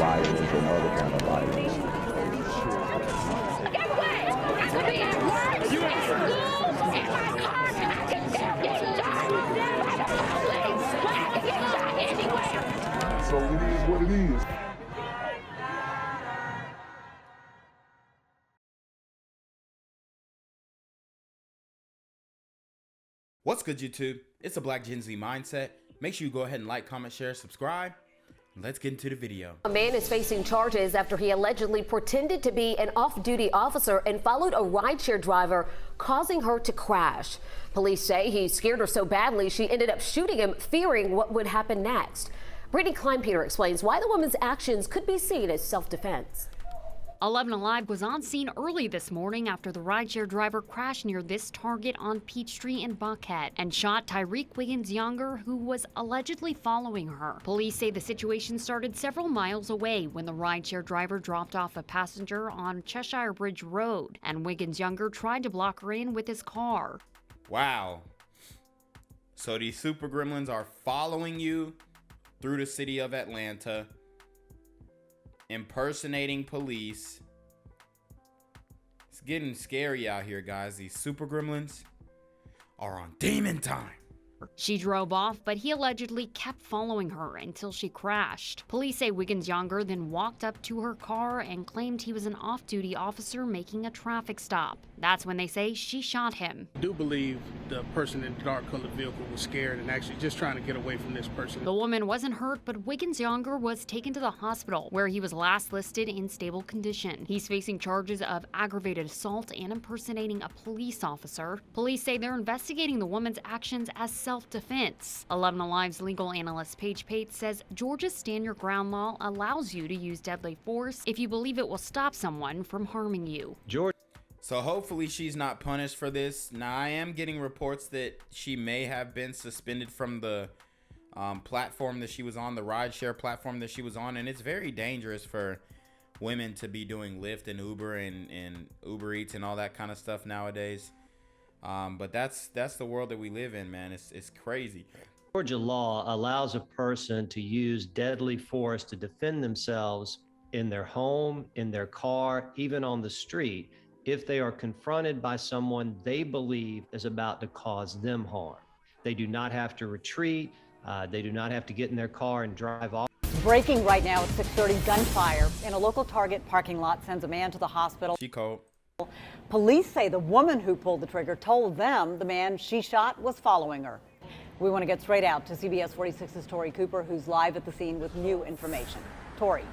violence and other kind of violence. Get away! I could be at work, at school, in my car, and I can still get shot by the police. But I can get shot anywhere. So it is what it is. What's good, YouTube? It's a Black Gen Z Mindset. Make sure you go ahead and like, comment, share, subscribe. Let's get into the video. A man is facing charges after he allegedly pretended to be an off-duty officer and followed a rideshare driver, causing her to crash. Police say he scared her so badly she ended up shooting him, fearing what would happen next. Brittany Kleinpeter explains why the woman's actions could be seen as self-defense. 11 Alive was on scene early this morning after the rideshare driver crashed near this Target on Peachtree in Buckhead and shot Tyreek Wiggins Younger, who was allegedly following her. Police say the situation started several miles away when the rideshare driver dropped off a passenger on Cheshire Bridge Road, and Wiggins Younger tried to block her in with his car. Wow. So these super gremlins are following you through the city of Atlanta, impersonating police. It's getting scary out here, guys. These super gremlins are on demon time. She drove off, but he allegedly kept following her until she crashed. Police say Wiggins Younger then walked up to her car and claimed he was an off-duty officer making a traffic stop. That's when they say she shot him. I do believe the person in the dark-colored vehicle was scared and actually just trying to get away from this person. The woman wasn't hurt, but Wiggins Younger was taken to the hospital, where he was last listed in stable condition. He's facing charges of aggravated assault and impersonating a police officer. Police say they're investigating the woman's actions as self-defense. 11 Alive's legal analyst Paige Pate says Georgia's Stand Your Ground law allows you to use deadly force if you believe it will stop someone from harming you. So hopefully she's not punished for this. Now, I am getting reports that she may have been suspended from the platform that she was on, the rideshare platform that she was on, and it's very dangerous for women to be doing Lyft and Uber and Uber Eats and all that kind of stuff nowadays. But that's the world that we live in, man. It's crazy. Georgia law allows a person to use deadly force to defend themselves in their home, in their car, even on the street, if they are confronted by someone they believe is about to cause them harm. They do not have to retreat. They do not have to get in their car and drive off. Breaking right now at 6:30, gunfire in a local Target parking lot sends a man to the hospital. She cold. Police say the woman who pulled the trigger told them the man she shot was following her. We want to get straight out to CBS 46's Tori Cooper, who's live at the scene with new information. Tori.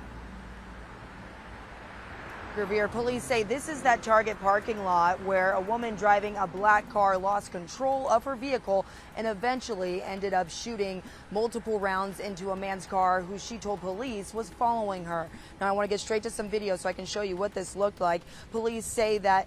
Revere, police say this is that Target parking lot where a woman driving a black car lost control of her vehicle and eventually ended up shooting multiple rounds into a man's car who she told police was following her. Now I want to get straight to some video so I can show you what this looked like. Police say that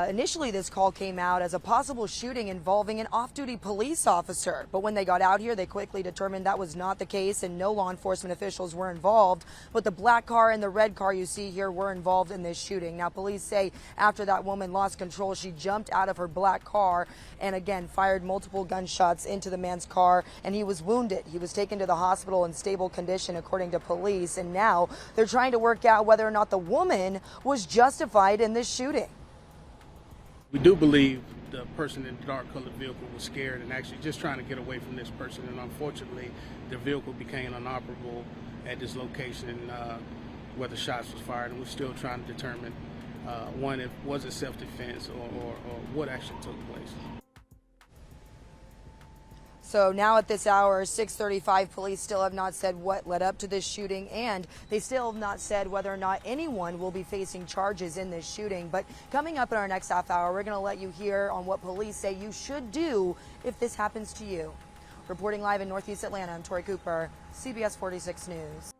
initially this call came out as a possible shooting involving an off-duty police officer, but when they got out here they quickly determined that was not the case and no law enforcement officials were involved, but the black car and the red car you see here were involved in this shooting. Now police say after that woman lost control, she jumped out of her black car and again fired multiple gunshots into the man's car, and he was wounded. He was taken to the hospital in stable condition according to police, and now they're trying to work out whether or not the woman was justified in this shooting. We do believe the person in the dark-colored vehicle was scared and actually just trying to get away from this person, and unfortunately the vehicle became inoperable at this location where the shots was fired, and we're still trying to determine one, if was it self-defense or what actually took place. So now at this hour, 6:35, police still have not said what led up to this shooting, and they still have not said whether or not anyone will be facing charges in this shooting. But coming up in our next half hour, we're going to let you hear on what police say you should do if this happens to you. Reporting live in Northeast Atlanta, I'm Tori Cooper, CBS 46 News.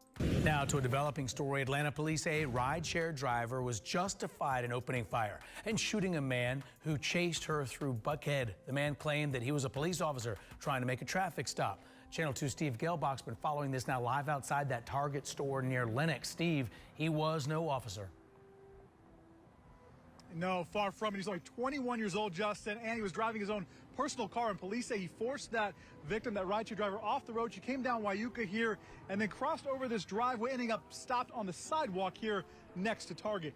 Now to a developing story. Atlanta police say a rideshare driver was justified in opening fire and shooting a man who chased her through Buckhead. The man claimed that he was a police officer trying to make a traffic stop. Channel 2 Steve Gelbach's been following this now live outside that Target store near Lenox. Steve, he was no officer. No, far from it. He's only 21 years old, Justin, and he was driving his own personal car, and police say he forced that victim, that rideshare driver, off the road. She came down Wyuka here and then crossed over this driveway, ending up stopped on the sidewalk here next to Target.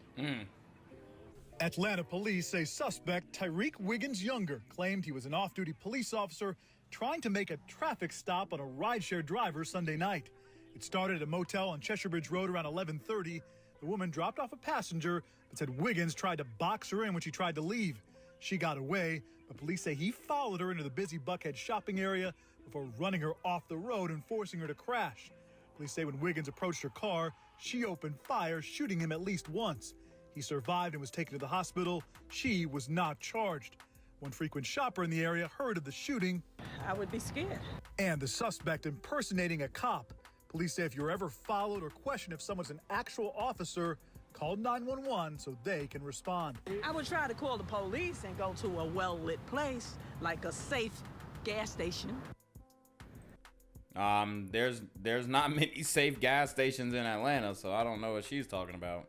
Atlanta police say suspect Tyreek Wiggins Younger claimed he was an off-duty police officer trying to make a traffic stop on a rideshare driver Sunday night. It started at a motel on Cheshire Bridge Road around 11:30. The woman dropped off a passenger, but said Wiggins tried to box her in when she tried to leave. She got away, but police say he followed her into the busy Buckhead shopping area before running her off the road and forcing her to crash. Police say when Wiggins approached her car, she opened fire, shooting him at least once. He survived and was taken to the hospital. She was not charged. One frequent shopper in the area heard of the shooting. I would be scared. And the suspect impersonating a cop. Police say if you're ever followed or questioned if someone's an actual officer, call 911 so they can respond. I would try to call the police and go to a well-lit place, like a safe gas station. There's not many safe gas stations in Atlanta, so I don't know what she's talking about.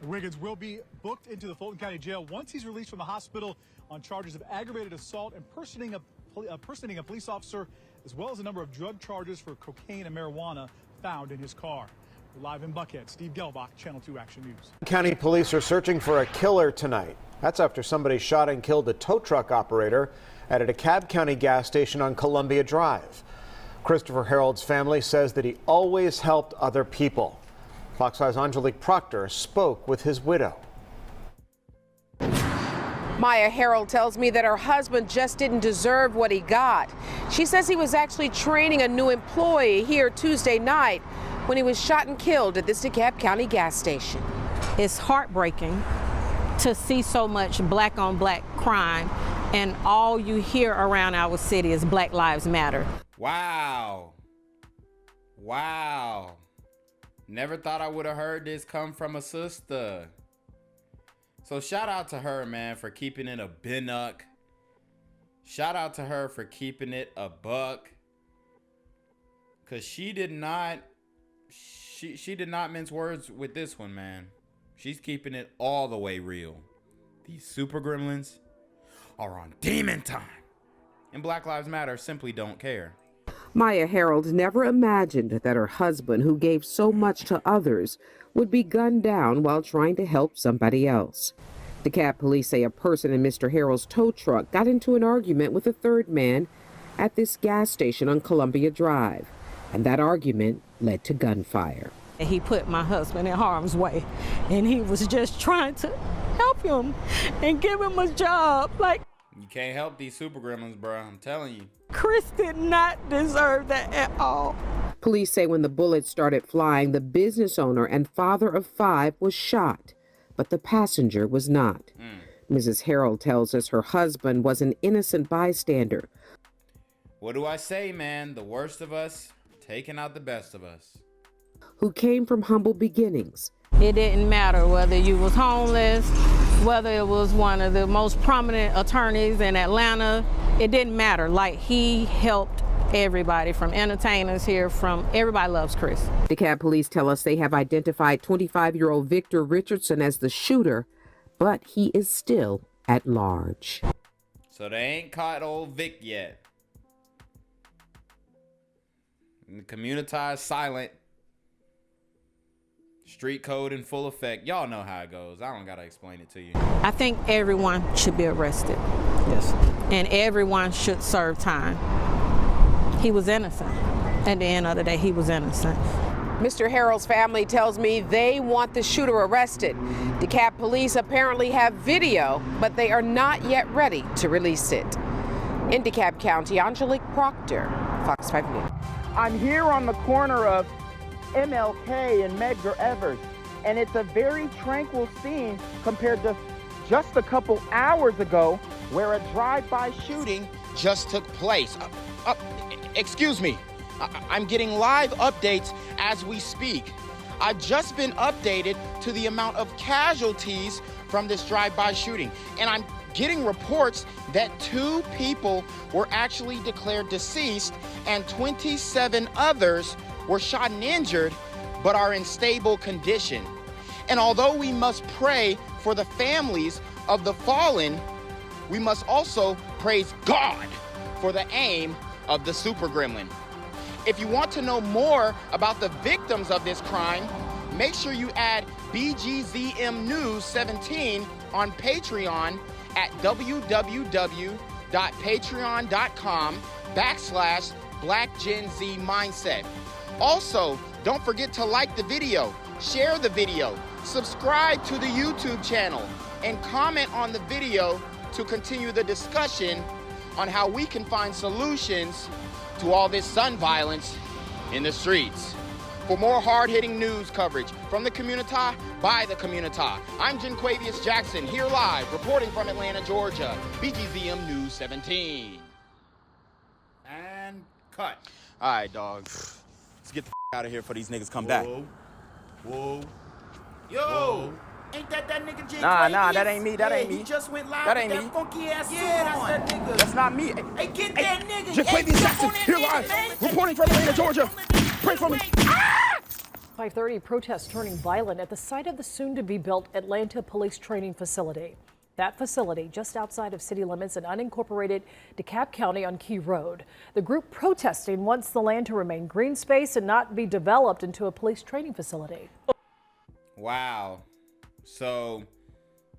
Wiggins will be booked into the Fulton County Jail once he's released from the hospital on charges of aggravated assault, impersonating a police officer, as well as a number of drug charges for cocaine and marijuana found in his car. We're live in Buckhead. Steve Gelbach, Channel 2 Action News. County police are searching for a killer tonight. That's after somebody shot and killed a tow truck operator at a Dekalb County gas station on Columbia Drive. Christopher Harold's family says that he always helped other people. Fox 5's Angelique Proctor spoke with his widow. Maya Harold tells me that her husband just didn't deserve what he got. She says he was actually training a new employee here Tuesday night when he was shot and killed at this Dekalb County gas station. It's heartbreaking to see so much black on black crime, and all you hear around our city is Black Lives Matter. Wow. Wow. Never thought I would have heard this come from a sister. So shout out to her, man, for keeping it a binuck. Shout out to her for keeping it a buck. Cause she did not mince words with this one, man. She's keeping it all the way real. These super gremlins are on demon time. And Black Lives Matter simply don't care. Maya Harold never imagined that her husband, who gave so much to others, would be gunned down while trying to help somebody else. Dekalb police say a person in Mr. Harold's tow truck got into an argument with a third man at this gas station on Columbia Drive, and that argument led to gunfire. He put my husband in harm's way, and he was just trying to help him and give him a job. Like, you can't help these super gremlins, bro. I'm telling you. Chris did not deserve that at all. Police say when the bullets started flying, the business owner and father of 5 was shot, but the passenger was not. Mrs. Harold tells us her husband was an innocent bystander. What do I say, man? The worst of us taking out the best of us. Who came from humble beginnings. It didn't matter whether you was homeless, whether it was one of the most prominent attorneys in Atlanta. It didn't matter. Like, he helped everybody, from entertainers here, from everybody loves Chris. Dekalb police tell us they have identified 25-year-old Victor Richardson as the shooter, but he is still at large. So they ain't caught old Vic yet. And the communitized silent. Street code in full effect. Y'all know how it goes. I don't gotta explain it to you. I think everyone should be arrested. Yes. And everyone should serve time. He was innocent. At the end of the day, he was innocent. Mr. Harold's family tells me they want the shooter arrested. Dekalb police apparently have video, but they are not yet ready to release it. In Dekalb County, Angelique Proctor, Fox 5 News. I'm here on the corner of MLK and Medgar Evers, and it's a very tranquil scene compared to just a couple hours ago where a drive-by shooting just took place. Excuse me, I'm getting live updates as we speak. I've just been updated to the amount of casualties from this drive-by shooting, and I'm getting reports that 2 people were actually declared deceased and 27 others were shot and injured, but are in stable condition. And although we must pray for the families of the fallen, we must also praise God for the aim of the super gremlin. If you want to know more about the victims of this crime, make sure you add BGZM News 17 on Patreon at www.patreon.com/blackgenzmindset. Also, don't forget to like the video, share the video, subscribe to the YouTube channel, and comment on the video to continue the discussion on how we can find solutions to all this son violence in the streets. For more hard-hitting news coverage from the community, by the community, I'm Jenquavius Jackson, here live, reporting from Atlanta, Georgia, BGZM News 17. And cut. All right, dog. Let's get the out of here before these niggas come back. Whoa. Yo! Ain't that nigga J. Nah, that ain't me. That ain't me. He just went live That with ain't that me. funky ass suit That's on. that nigga. That's not me. Hey, get that nigga. Jenquavius Jackson, here live, reporting from Atlanta, Georgia. Pray for me. 5:30, protests turning violent at the site of the soon-to-be-built Atlanta Police Training Facility. That facility, just outside of city limits in unincorporated Dekalb County on Key Road. The group protesting wants the land to remain green space and not be developed into a police training facility. Wow. So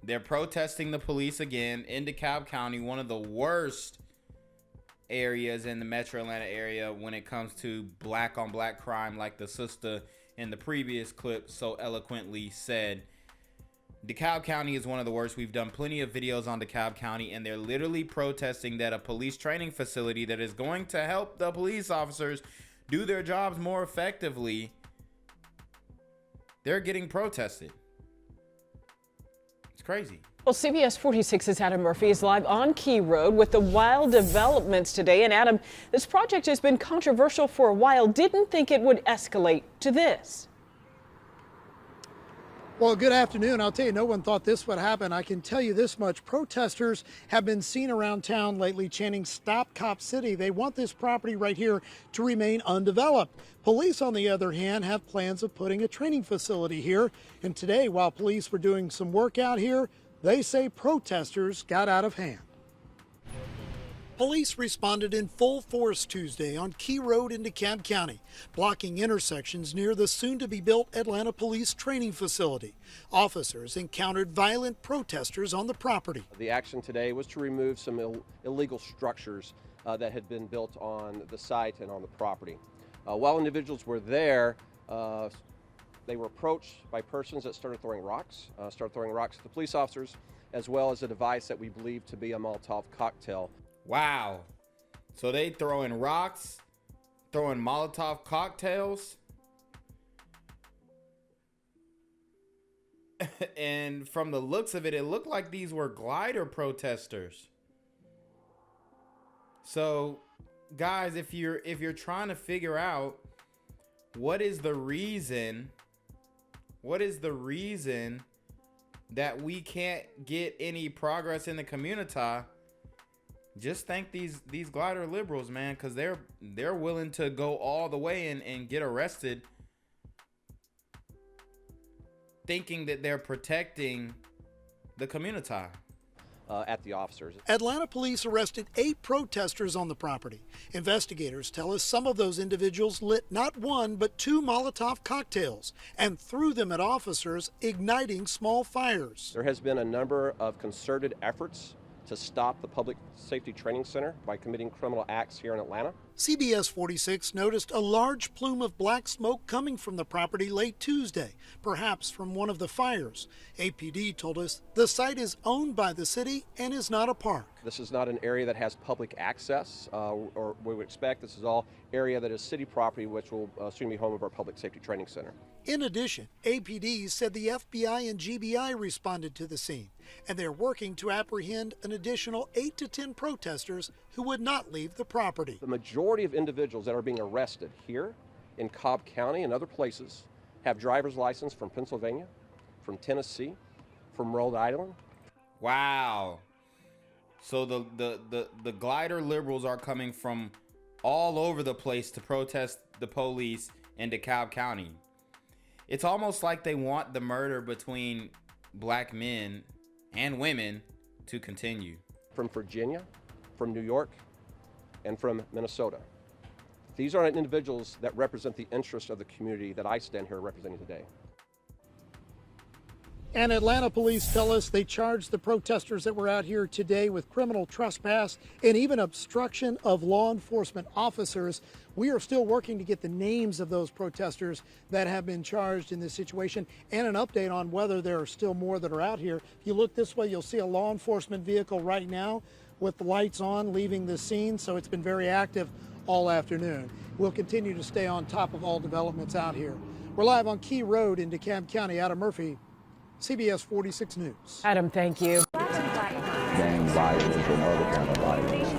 they're protesting the police again in DeKalb County, one of the worst areas in the metro Atlanta area when it comes to black on black crime, like the sister in the previous clip so eloquently said. DeKalb County is one of the worst. We've done plenty of videos on DeKalb County, and they're literally protesting that a police training facility that is going to help the police officers do their jobs more effectively, they're getting protested. It's crazy. Well, CBS 46's Adam Murphy is live on Key Road with the wild developments today. And Adam, this project has been controversial for a while. Didn't think it would escalate to this. Well, good afternoon. I'll tell you, no one thought this would happen. I can tell you this much. Protesters have been seen around town lately chanting "Stop Cop City." They want this property right here to remain undeveloped. Police, on the other hand, have plans of putting a training facility here. And today, while police were doing some work out here, they say protesters got out of hand. Police responded in full force Tuesday on Key Road in DeKalb County, blocking intersections near the soon-to-be-built Atlanta Police Training Facility. Officers encountered violent protesters on the property. The action today was to remove some illegal structures that had been built on the site and on the property. While individuals were there, they were approached by persons that started throwing rocks at the police officers, as well as a device that we believe to be a Molotov cocktail. Wow. So they throwing rocks, throwing Molotov cocktails. And from the looks of it, it looked like these were glider protesters. So, guys, if you're trying to figure out what is the reason that we can't get any progress in the community, just thank these glider liberals, man, because they're willing to go all the way and get arrested, thinking that they're protecting the community. At the officers. Atlanta police arrested 8 protesters on the property. Investigators tell us some of those individuals lit not one but 2 Molotov cocktails and threw them at officers, igniting small fires. There has been a number of concerted efforts to stop the Public Safety Training Center by committing criminal acts here in Atlanta. CBS 46 noticed a large plume of black smoke coming from the property late Tuesday, perhaps from one of the fires. APD told us the site is owned by the city and is not a park. This is not an area that has public access, or we would expect this is all area that is city property, which will soon be home of our Public Safety Training Center. In addition, APD said the FBI and GBI responded to the scene, and they're working to apprehend an additional 8 to 10 protesters who would not leave the property. The majority of individuals that are being arrested here in Cobb County and other places have driver's license from Pennsylvania, from Tennessee, from Rhode Island. Wow. So the glider liberals are coming from all over the place to protest the police in DeKalb County. It's almost like they want the murder between black men and women to continue. From Virginia, from New York, and from Minnesota. These are individuals that represent the interests of the community that I stand here representing today. And Atlanta police tell us they charged the protesters that were out here today with criminal trespass and even obstruction of law enforcement officers. We are still working to get the names of those protesters that have been charged in this situation and an update on whether there are still more that are out here. If you look this way, you'll see a law enforcement vehicle right now with the lights on leaving the scene, so it's been very active all afternoon. We'll continue to stay on top of all developments out here. We're live on Key Road in DeKalb County. Adam Murphy, CBS 46 News. Adam, thank you. Gang violence and other kind of violence.